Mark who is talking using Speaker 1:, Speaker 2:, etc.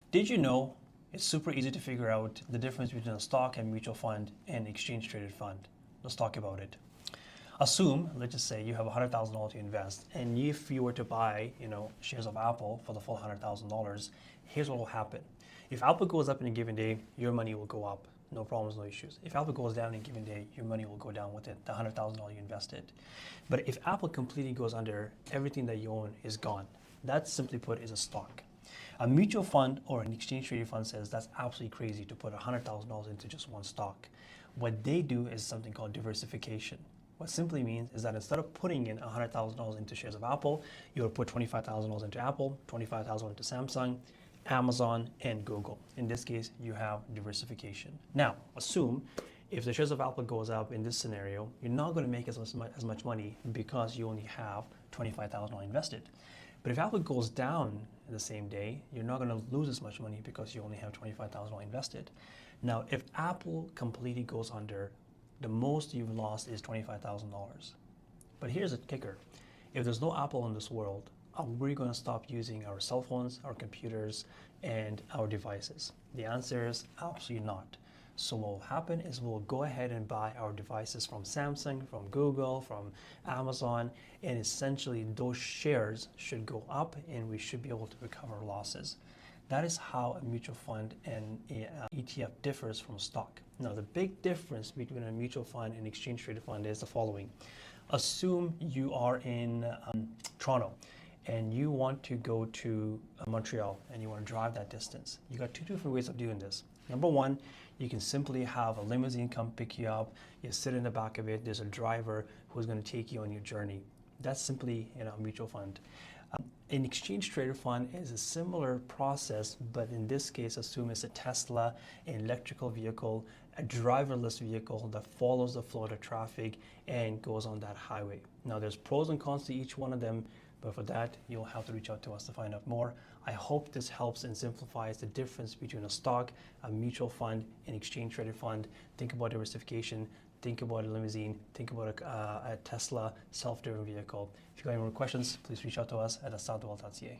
Speaker 1: Did you know it's super easy to figure out the difference between a stock and mutual fund and exchange traded fund? Let's talk about it. Assume, let's just say you have $100,000 to invest, and if you were to buy, shares of Apple for the full $100,000, here's what will happen. If Apple goes up in a given day, your money will go up. No problems, no issues. If Apple goes down in a given day, your money will go down with it, the $100,000 you invested. But if Apple completely goes under, everything that you own is gone. That, simply put, is a stock. A mutual fund or an exchange traded fund says that's absolutely crazy to put $100,000 into just one stock. What they do is something called diversification. What simply means is that instead of putting in $100,000 into shares of Apple, you will put $25,000 into Apple, $25,000 into Samsung, Amazon, and Google. In this case, you have diversification. Now, assume if the shares of Apple goes up in this scenario, you're not going to make as much money because you only have $25,000 invested. But if Apple goes down in the same day, you're not going to lose as much money because you only have $25,000 invested. Now, if Apple completely goes under, the most you've lost is $25,000. But here's the kicker. If there's no Apple in this world, are we going to stop using our cell phones, our computers, and our devices? The answer is absolutely not. So what will happen is we'll go ahead and buy our devices from Samsung, from Google, from Amazon, and essentially those shares should go up and we should be able to recover losses. That is how a mutual fund and an ETF differs from a stock. Now, the big difference between a mutual fund and exchange traded fund is the following. Assume you are in Toronto and you want to go to Montreal and you want to drive that distance. You got two different ways of doing this. Number one, you can simply have a limousine come pick you up. You sit in the back of it. There's a driver who's going to take you on your journey. That's simply a mutual fund. An exchange traded fund is a similar process, but in this case, assume it's a Tesla, an electrical vehicle, a driverless vehicle that follows the flow of traffic and goes on that highway. Now, there's pros and cons to each one of them, but for that, you'll have to reach out to us to find out more. I hope this helps and simplifies the difference between a stock, a mutual fund, an exchange traded fund. Think about diversification. Think about a limousine, think about a Tesla self-driven vehicle. If you got any more questions, please reach out to us at asadwell.ca.